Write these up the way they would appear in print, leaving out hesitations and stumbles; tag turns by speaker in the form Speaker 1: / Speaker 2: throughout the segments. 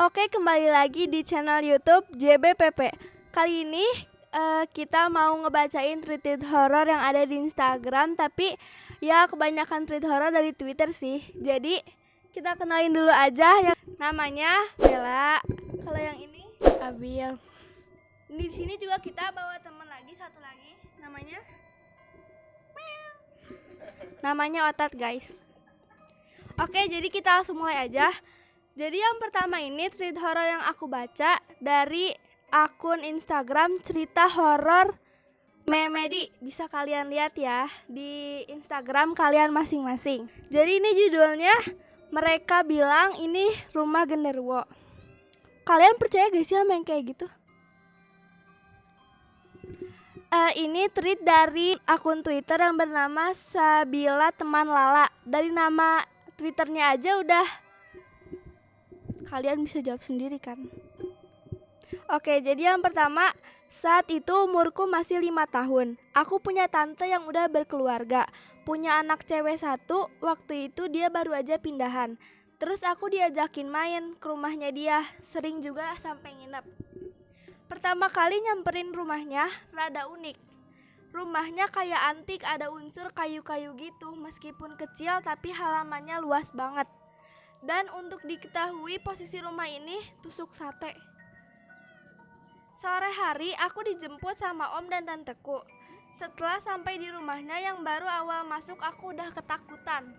Speaker 1: Oke, kembali lagi di channel YouTube JBPP. Kali ini kita mau ngebacain tweet horor yang ada di Instagram, tapi ya kebanyakan tweet horor dari Twitter sih. Jadi kita kenalin dulu aja, yang namanya Bella. Kalau yang ini
Speaker 2: Abil.
Speaker 1: di sini juga kita bawa teman lagi, satu lagi namanya Otat, guys. Oke, jadi kita langsung mulai aja. Jadi yang pertama ini tweet horor yang aku baca dari akun Instagram cerita horor Memedi. Bisa kalian lihat ya di Instagram kalian masing-masing. Jadi ini judulnya, mereka bilang ini rumah genderuwo. Kalian percaya gak sih sama yang kayak gitu? Ini tweet dari akun Twitter yang bernama Sabila Teman Lala. Dari nama Twitternya aja udah kalian bisa jawab sendiri kan. Oke, jadi yang pertama, saat itu umurku masih 5 tahun. Aku punya tante yang udah berkeluarga, punya anak cewek 1. Waktu itu dia baru aja pindahan. Terus aku diajakin main ke rumahnya dia, sering juga sampai nginep. Pertama kali nyamperin rumahnya rada unik. Rumahnya kayak antik, ada unsur kayu-kayu gitu. Meskipun kecil tapi halamannya luas banget. Dan untuk diketahui posisi rumah ini tusuk sate. Sore hari aku dijemput sama om dan tanteku. Setelah sampai di rumahnya yang baru awal masuk, aku udah ketakutan.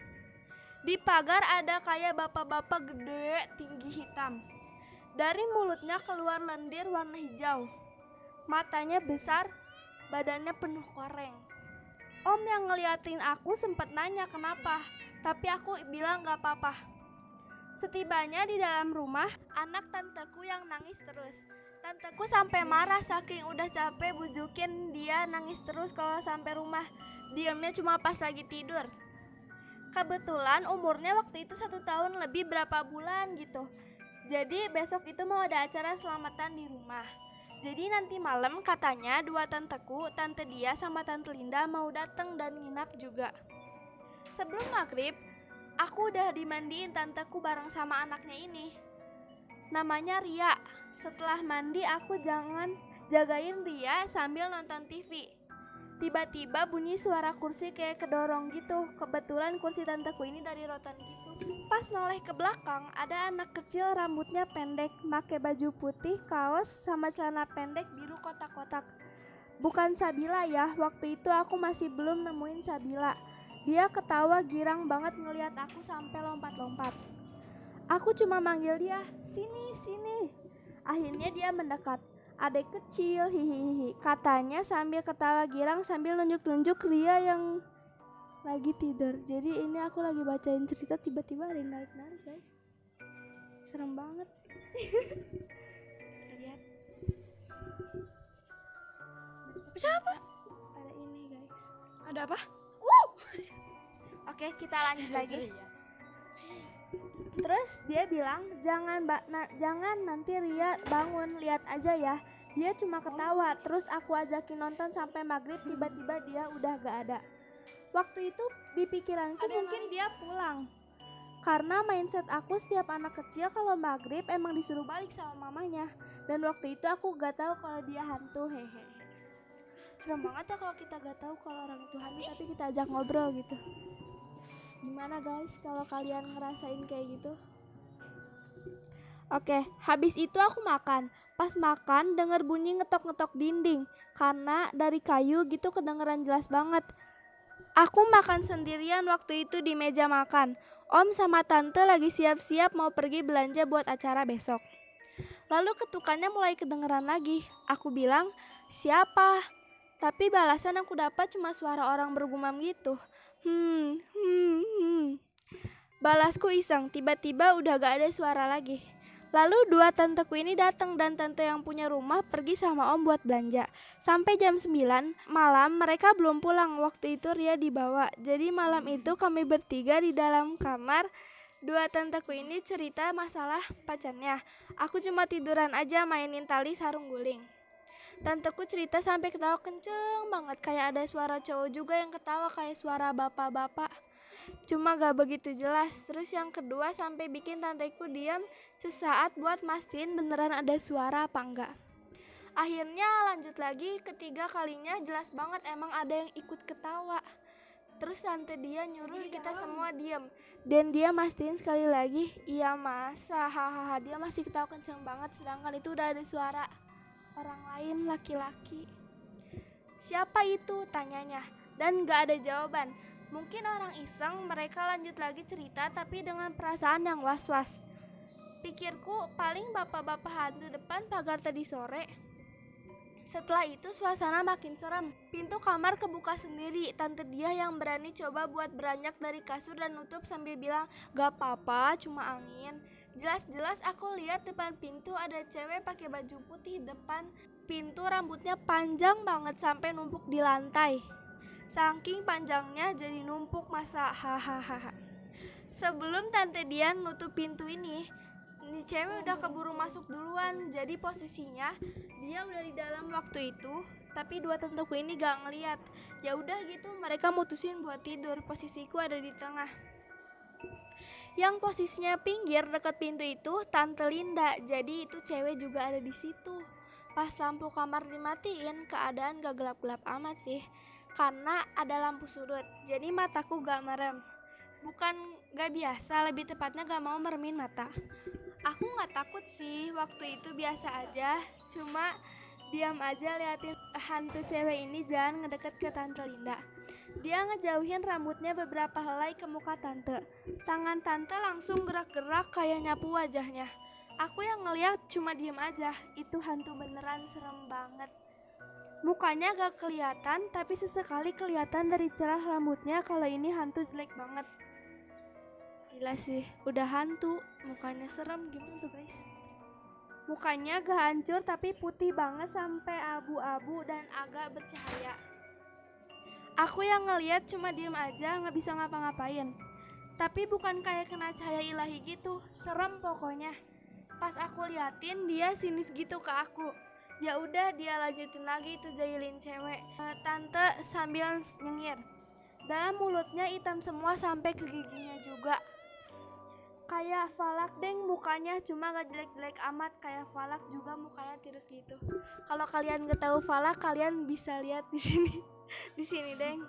Speaker 1: Di pagar ada kayak bapak-bapak gede tinggi hitam. Dari mulutnya keluar lendir warna hijau. Matanya besar, badannya penuh koreng. Om yang ngeliatin aku sempat nanya kenapa, tapi aku bilang gak apa-apa. Setibanya di dalam rumah, anak tanteku yang nangis terus. Tanteku sampai marah saking udah capek bujukin dia nangis terus kalau sampai rumah. Diamnya cuma pas lagi tidur. Kebetulan umurnya waktu itu 1 tahun lebih berapa bulan gitu. Jadi besok itu mau ada acara selamatan di rumah. Jadi nanti malam katanya 2 tanteku, tante dia sama tante Linda mau datang dan nginap juga. Sebelum maghrib, aku udah dimandiin tanteku bareng sama anaknya ini. Namanya Ria. Setelah mandi aku jagain Ria sambil nonton TV. Tiba-tiba bunyi suara kursi kayak kedorong gitu. Kebetulan kursi tanteku ini dari rotan gitu. Pas noleh ke belakang, ada anak kecil rambutnya pendek, pakai baju putih, kaos sama celana pendek biru kotak-kotak. Bukan Sabila ya, waktu itu aku masih belum nemuin Sabila. Dia ketawa girang banget ngeliat aku sampai lompat-lompat. Aku cuma manggil dia, "Sini, sini." Akhirnya dia mendekat. "Adek kecil, hihihi," katanya sambil ketawa girang sambil nunjuk-nunjuk Ria yang lagi tidur. Jadi ini aku lagi bacain cerita, tiba-tiba ada yang narik-narik, guys. Serem banget. Lihat. Siapa? Ada ini, guys.
Speaker 2: Ada apa?
Speaker 1: Oke, kita lanjut lagi. Terus dia bilang, jangan nanti Ria bangun, lihat aja ya. Dia cuma ketawa. Terus aku ajakin nonton sampai maghrib, tiba-tiba dia udah gak ada. Waktu itu di pikiranku mungkin dia pulang. Karena mindset aku setiap anak kecil kalau maghrib emang disuruh balik sama mamanya. Dan waktu itu aku gak tahu kalau dia hantu, hehe. Serem banget ya kalau kita gak tahu kalau orang itu hantu tapi kita ajak ngobrol gitu. Gimana guys kalau kalian ngerasain kayak gitu? Oke, habis itu aku makan. Pas makan denger bunyi ngetok-ngetok dinding. Karena dari kayu gitu kedengeran jelas banget. Aku makan sendirian waktu itu di meja makan. Om sama tante lagi siap-siap mau pergi belanja buat acara besok. Lalu ketukannya mulai kedengeran lagi. Aku bilang, "Siapa?" Tapi balasan aku dapat cuma suara orang bergumam gitu. Balasku iseng, tiba-tiba udah gak ada suara lagi. Lalu 2 tanteku ini datang dan tante yang punya rumah pergi sama om buat belanja. Sampai jam 9 malam mereka belum pulang. Waktu itu Ria dibawa. Jadi malam itu kami bertiga di dalam kamar. 2 tanteku ini cerita masalah pacarnya. Aku cuma tiduran aja mainin tali sarung guling. Tanteku cerita sampai ketawa kenceng banget. Kayak ada suara cowok juga yang ketawa kayak suara bapak-bapak. cuma gak begitu jelas. Terus yang kedua sampai bikin tanteku diam sesaat buat mastiin beneran ada suara apa enggak. Akhirnya lanjut lagi, ketiga kalinya jelas banget emang ada yang ikut ketawa. Terus tante dia nyuruh kita semua diam, dan dia mastiin sekali lagi, iya masa, hahaha. Dia masih ketawa kenceng banget, sedangkan itu udah ada suara orang lain laki-laki. Siapa itu? Tanyanya, dan gak ada jawaban. Mungkin orang iseng. Mereka lanjut lagi cerita tapi dengan perasaan yang was-was. Pikirku paling bapak-bapak hantu depan pagar tadi sore. Setelah itu suasana makin serem. Pintu kamar kebuka sendiri. Tante dia yang berani coba buat beranjak dari kasur dan nutup sambil bilang, gak apa-apa, cuma angin. Jelas-jelas aku lihat depan pintu ada cewek pakai baju putih depan pintu, rambutnya panjang banget sampai numpuk di lantai. Saking panjangnya jadi numpuk masa, hahaha. Sebelum tante Dian nutup pintu ini cewek udah keburu masuk duluan. Jadi posisinya dia udah di dalam waktu itu, tapi dua tanteku ini gak ngeliat. Ya udah gitu, mereka mutusin buat tidur. Posisiku ada di tengah. Yang posisinya pinggir dekat pintu itu Tante Linda. Jadi itu cewek juga ada di situ. Pas lampu kamar dimatiin, keadaan gak gelap-gelap amat sih, karena ada lampu sudut. Jadi mataku gak merem. Bukan gak biasa, lebih tepatnya gak mau meremin mata. Aku gak takut sih, waktu itu biasa aja. Cuma diam aja liatin hantu cewek ini jalan ngedeket ke Tante Linda. Dia ngejauhin rambutnya beberapa helai ke muka tante. Tangan tante langsung gerak-gerak kayak nyapu wajahnya. Aku yang ngeliat cuma diem aja. Itu hantu beneran, serem banget. Mukanya gak kelihatan, tapi sesekali kelihatan dari cerah rambutnya kalau ini hantu jelek banget. Gila sih, udah hantu, mukanya serem, gimana tuh guys? Mukanya gak hancur tapi putih banget sampai abu-abu dan agak bercahaya. Aku yang ngeliat cuma diem aja, gak bisa ngapa-ngapain. Tapi bukan kayak kena cahaya ilahi gitu, serem pokoknya. Pas aku liatin, dia sinis gitu ke aku. Ya udah, dia lanjutin lagi tuh jahilin cewek. Tante sambil nyengir. Dalam mulutnya hitam semua sampai ke giginya juga. Kayak Falak deng mukanya, cuma gak jelek-jelek amat. Kayak Falak juga mukanya tirus gitu. Kalau kalian gak tahu Falak, kalian bisa lihat di sini. Di sini deng.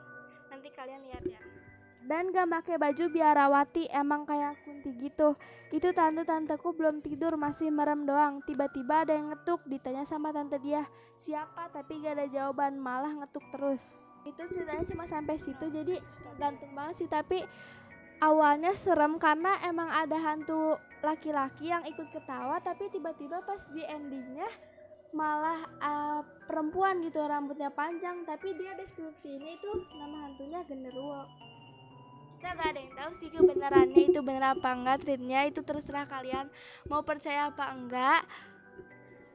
Speaker 1: Nanti kalian lihat ya. Dan gak pakai baju biarawati, emang kayak kunti gitu. Itu tante-tanteku belum tidur, masih merem doang. Tiba-tiba ada yang ngetuk, ditanya sama tante dia siapa, tapi gak ada jawaban, malah ngetuk terus. Itu ceritanya cuma sampai situ, jadi gantung banget sih. Tapi awalnya serem karena emang ada hantu laki-laki yang ikut ketawa, tapi tiba-tiba pas di endingnya malah perempuan gitu, rambutnya panjang, tapi dia deskripsi ini tuh nama hantunya genderuwo. Kita gak ada yang tahu sih kebenarannya itu benar apa enggak, treatnya itu terserah kalian mau percaya apa enggak.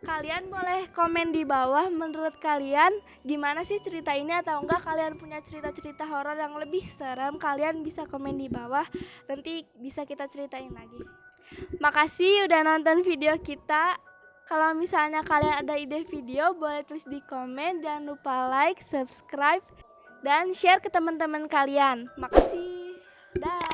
Speaker 1: Kalian boleh komen di bawah menurut kalian gimana sih cerita ini, atau enggak kalian punya cerita-cerita horor yang lebih serem, kalian bisa komen di bawah, nanti bisa kita ceritain lagi. Makasih udah nonton video kita. Kalau misalnya kalian ada ide video, boleh tulis di komen. Jangan lupa like, subscribe, dan share ke teman-teman kalian. Makasih. Dah.